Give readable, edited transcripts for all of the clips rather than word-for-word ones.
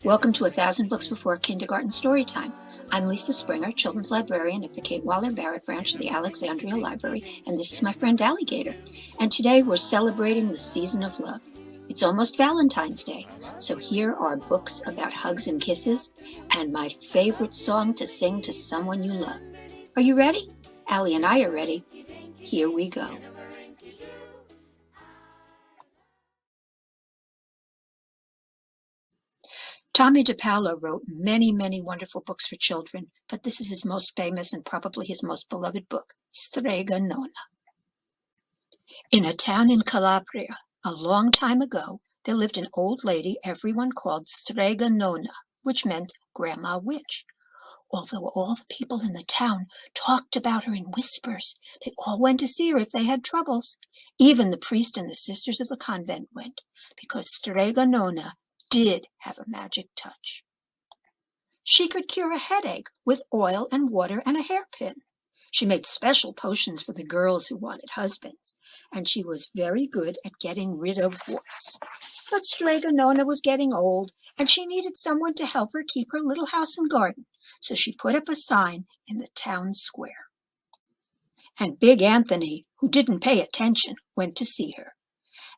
Welcome to 1,000 Books Before Kindergarten Storytime. I'm Lisa Springer, Children's Librarian at the Kate Waller Barrett branch of the Alexandria Library, and this is my friend Alligator. And today we're celebrating the season of love. It's almost Valentine's Day, so here are books about hugs and kisses, and my favorite song to sing to someone you love. Are you ready? Allie and I are ready. Here we go. Tommy DePaolo wrote many, many wonderful books for children, but this is his most famous and probably his most beloved book, Strega Nona. In a town in Calabria, a long time ago, there lived an old lady everyone called Strega Nona, which meant Grandma Witch. Although all the people in the town talked about her in whispers, they all went to see her if they had troubles. Even the priest and the sisters of the convent went, because Strega Nona did have a magic touch. She could cure a headache with oil and water and a hairpin. She made special potions for the girls who wanted husbands, and she was very good at getting rid of warts. But Strega Nona was getting old, and she needed someone to help her keep her little house and garden, so she put up a sign in the town square. And Big Anthony, who didn't pay attention, went to see her.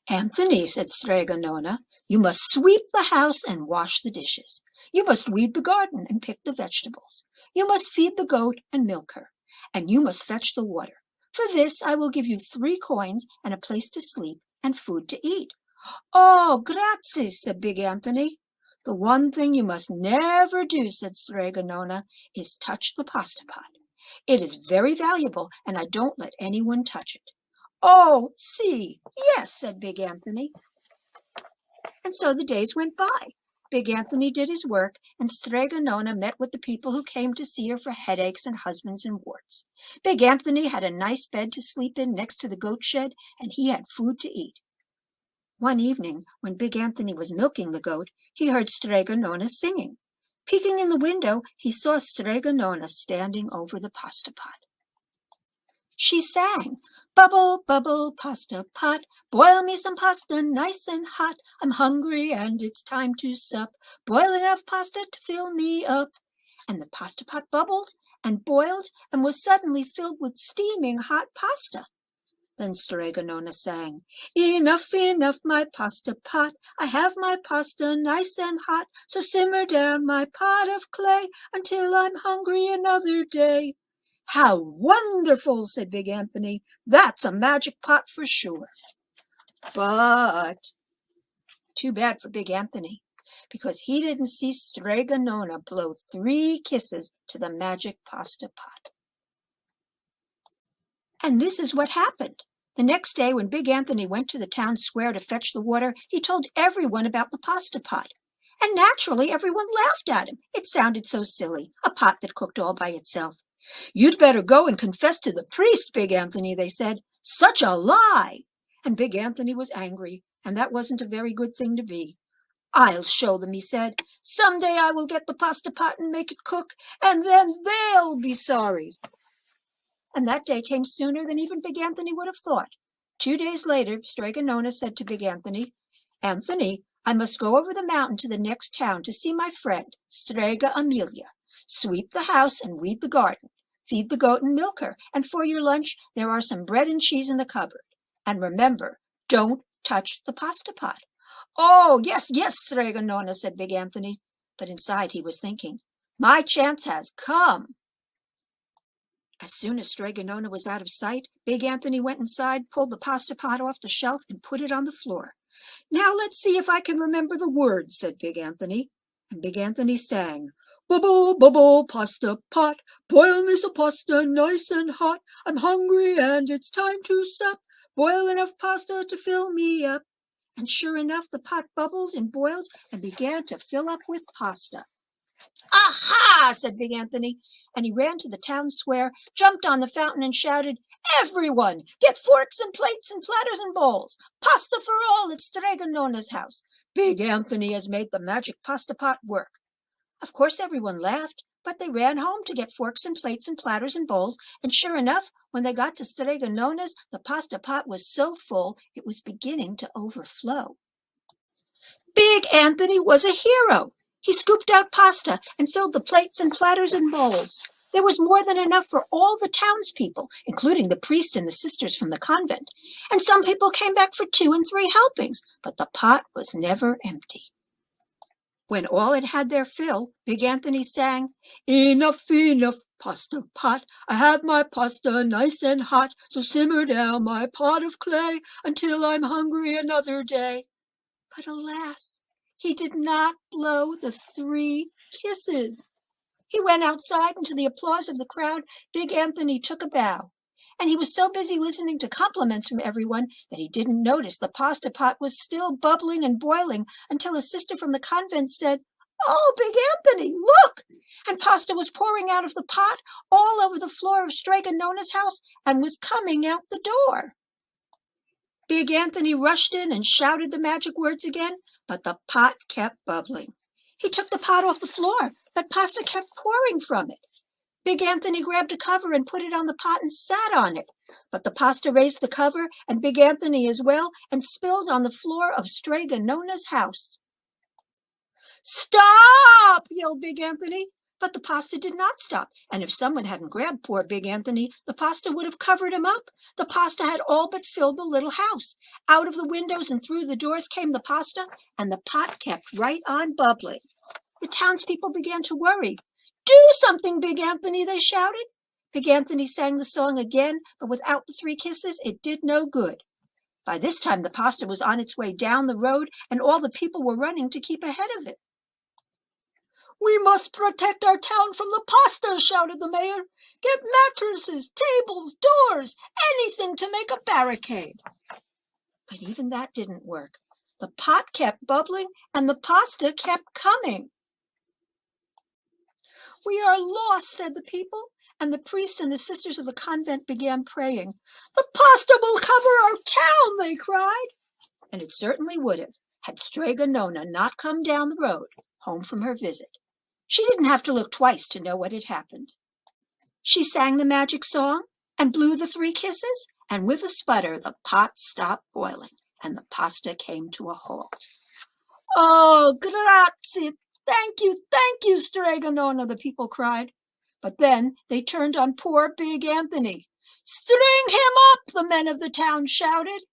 "Anthony," said Strega Nona, "you must sweep the house and wash the dishes. You must weed the garden and pick the vegetables. You must feed the goat and milk her, and you must fetch the water. For this I will give you 3 coins and a place to sleep and food to eat." "Oh, grazie," said Big Anthony. "The one thing you must never do," said Strega Nona, "is touch the pasta pot. It is very valuable, and I don't let anyone touch it." "Oh, si, yes," said Big Anthony. And so the days went by. Big Anthony did his work, and Strega Nona met with the people who came to see her for headaches and husbands and warts. Big Anthony had a nice bed to sleep in next to the goat shed, and he had food to eat. One evening, when Big Anthony was milking the goat, he heard Strega Nona singing. Peeking in the window, he saw Strega Nona standing over the pasta pot. She sang, "Bubble, bubble, pasta pot, boil me some pasta nice and hot. I'm hungry and it's time to sup. Boil enough pasta to fill me up." And the pasta pot bubbled and boiled and was suddenly filled with steaming hot pasta. Then Strega Nona sang, "Enough, enough, my pasta pot. I have my pasta nice and hot. So simmer down my pot of clay until I'm hungry another day." "How wonderful!" said Big Anthony. "That's a magic pot for sure." But too bad for Big Anthony, because he didn't see Strega Nona blow 3 kisses to the magic pasta pot. And this is what happened. The next day, when Big Anthony went to the town square to fetch the water, he told everyone about the pasta pot. And naturally, everyone laughed at him. It sounded so silly, a pot that cooked all by itself. "You'd better go and confess to the priest, Big Anthony," they said. "Such a lie!" And Big Anthony was angry, and that wasn't a very good thing to be. "I'll show them," he said. "Some day I will get the pasta pot and make it cook, and then they'll be sorry." And that day came sooner than even Big Anthony would have thought. 2 days later, Strega Nona said to Big Anthony, "Anthony, I must go over the mountain to the next town to see my friend, Strega Amelia. Sweep the house and weed the garden. Feed the goat and milk her, and for your lunch there are some bread and cheese in the cupboard. And remember, don't touch the pasta pot." "Oh, yes, yes, Strega Nona," said Big Anthony. But inside he was thinking, "My chance has come." As soon as Strega Nona was out of sight, Big Anthony went inside, pulled the pasta pot off the shelf, and put it on the floor. "Now let's see if I can remember the words," said Big Anthony. And Big Anthony sang, "Bubble, bubble, pasta pot, boil me some pasta nice and hot. I'm hungry and it's time to sup. Boil enough pasta to fill me up." And sure enough, the pot bubbled and boiled and began to fill up with pasta. "Aha!" said Big Anthony, and he ran to the town square, jumped on the fountain, and shouted, "Everyone, get forks and plates and platters and bowls. Pasta for all at Strega Nona's house. Big Anthony has made the magic pasta pot work." Of course everyone laughed, but they ran home to get forks and plates and platters and bowls, and sure enough, when they got to Strega Nona's, the pasta pot was so full it was beginning to overflow. Big Anthony was a hero. He scooped out pasta and filled the plates and platters and bowls. There was more than enough for all the townspeople, including the priest and the sisters from the convent. And some people came back for 2 and 3 helpings, but the pot was never empty. When all had had their fill, Big Anthony sang, "Enough, enough, pasta pot. I have my pasta nice and hot, so simmer down my pot of clay until I'm hungry another day." But alas, he did not blow the 3 kisses. He went outside, and to the applause of the crowd, Big Anthony took a bow. And he was so busy listening to compliments from everyone that he didn't notice the pasta pot was still bubbling and boiling until a sister from the convent said, "Oh, Big Anthony, look!" And pasta was pouring out of the pot all over the floor of Strega Nona's house and was coming out the door. Big Anthony rushed in and shouted the magic words again, but the pot kept bubbling. He took the pot off the floor, but pasta kept pouring from it. Big Anthony grabbed a cover and put it on the pot and sat on it, but the pasta raised the cover, and Big Anthony as well, and spilled on the floor of Strega Nona's house. "Stop!" yelled Big Anthony. But the pasta did not stop, and if someone hadn't grabbed poor Big Anthony, the pasta would have covered him up. The pasta had all but filled the little house. Out of the windows and through the doors came the pasta, and the pot kept right on bubbling. The townspeople began to worry. "Do something, Big Anthony," they shouted. Big Anthony sang the song again, but without the 3 kisses, it did no good. By this time, the pasta was on its way down the road, and all the people were running to keep ahead of it. "We must protect our town from the pasta," shouted the mayor. "Get mattresses, tables, doors, anything to make a barricade." But even that didn't work. The pot kept bubbling, and the pasta kept coming. "We are lost," said the people, and the priest and the sisters of the convent began praying. "The pasta will cover our town," they cried. And it certainly would have, had Strega Nona not come down the road, home from her visit. She didn't have to look twice to know what had happened. She sang the magic song and blew the 3 kisses, and with a sputter the pot stopped boiling and the pasta came to a halt. "Oh, grazie! Thank you, Strega Nona," the people cried. But then they turned on poor Big Anthony. "String him up!" the men of the town shouted.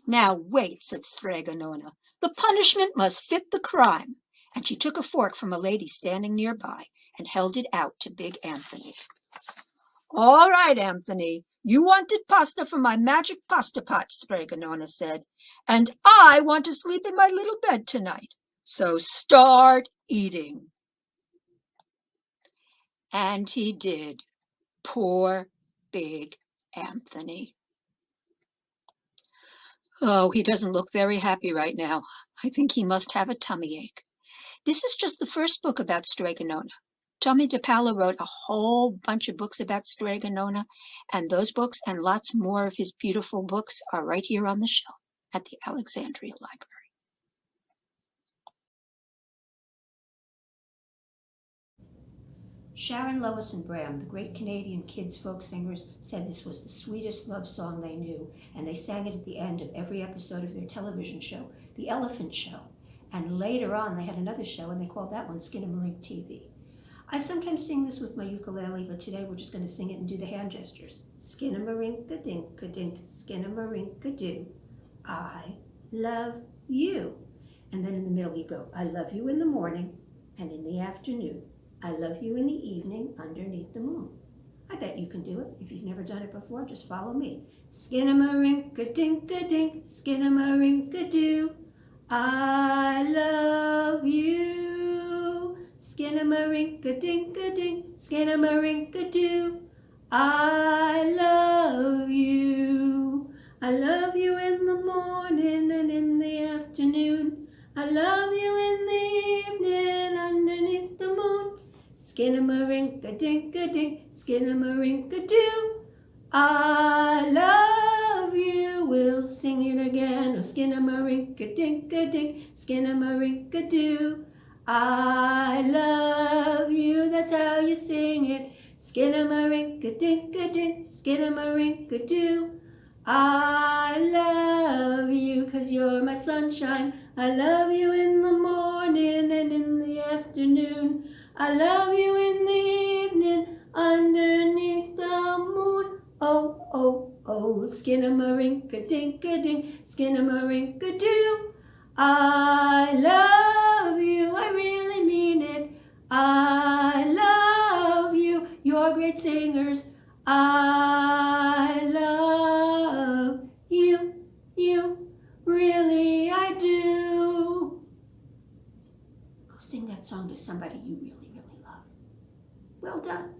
"Now wait," said Strega Nona. "The punishment must fit the crime." And she took a fork from a lady standing nearby and held it out to Big Anthony. "All right, Anthony, you wanted pasta from my magic pasta pot," Strega Nona said, "and I want to sleep in my little bed tonight. So start eating." And he did. Poor Big Anthony. Oh, he doesn't look very happy right now. I think he must have a tummy ache. This is just the first book about Strega Nona. Tommy DePaola wrote a whole bunch of books about Strega Nona, and those books and lots more of his beautiful books are right here on the shelf at the Alexandria Library. Sharon Lois and Bram, the great Canadian kids folk singers, said this was the sweetest love song they knew, and they sang it at the end of every episode of their television show, The Elephant Show. And later on, they had another show, and they called that one Skinamarink TV. I sometimes sing this with my ukulele, but today we're just going to sing it and do the hand gestures. Skinamarink-a-dink-a-dink, skinamarink-a-doo. I love you. And then in the middle you go, I love you in the morning and in the afternoon. I love you in the evening underneath the moon. I bet you can do it. If you've never done it before, just follow me. Skinamarink-a-dink-a-dink, skinamarink-a-doo. I love you. Skinamarink-a-dink-a-dink, skinamarink-a-doo. I love you. I love you in the morning and in the afternoon. I love you in the evening underneath the moon. Skinamarink-a-dink-a-dink, skinamarink-a-doo. I love you. We'll sing it again. Oh, skinamarink-a-dink-a-dink, skinamarink-a-doo. I love you. That's how you sing it. Skinamarink-a-dink-a-dink, skinamarink-a-doo. I love you. 'cause you're my sunshine. I love you in the morning and in the afternoon. I love you in the evening underneath the moon. Oh, oh, oh, skin-a-ma-rink-a-dink-a-dink, skin-a-ma-rink-a-doo. I love you, I really mean it. I love you, you're great singers. I love you, really I do. Go sing that song to somebody you really, really love. Well done.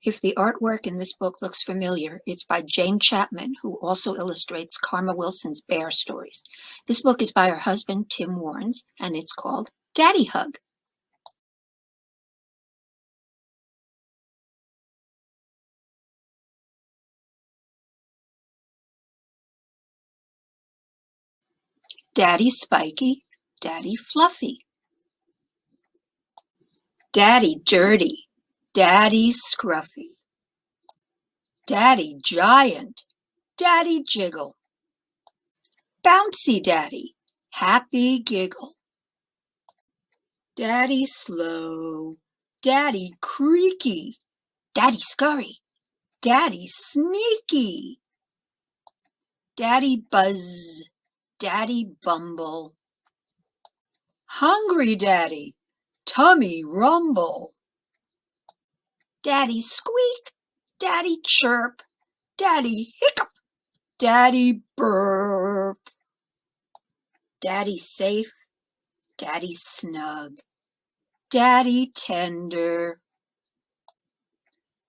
If the artwork in this book looks familiar, it's by Jane Chapman, who also illustrates Karma Wilson's Bear stories. This book is by her husband, Tim Warnes, and it's called Daddy Hug. Daddy Spiky, Daddy Fluffy. Daddy Dirty, Daddy Scruffy. Daddy Giant, Daddy Jiggle. Bouncy Daddy, Happy Giggle. Daddy Slow, Daddy Creaky. Daddy Scurry, Daddy Sneaky. Daddy Buzz, Daddy Bumble. Hungry Daddy, Tummy Rumble. Daddy Squeak, Daddy Chirp, Daddy Hiccup, Daddy Burp. Daddy Safe, Daddy Snug, Daddy Tender.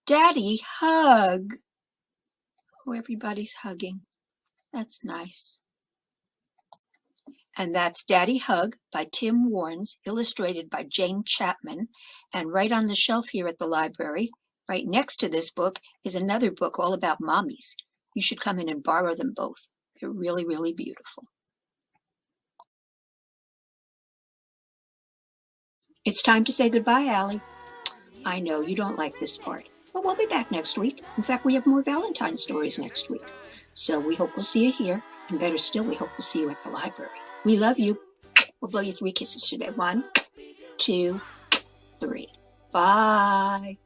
Daddy Hug. Oh, everybody's hugging. That's nice. And that's Daddy Hug by Tim Warnes, illustrated by Jane Chapman. And right on the shelf here at the library, right next to this book, is another book all about mommies. You should come in and borrow them both. They're really, really beautiful. It's time to say goodbye, Allie. I know you don't like this part, but we'll be back next week. In fact, we have more Valentine stories next week. So we hope we'll see you here, and better still, we hope we'll see you at the library. We love you. We'll blow you 3 kisses today. 1, 2, 3. Bye.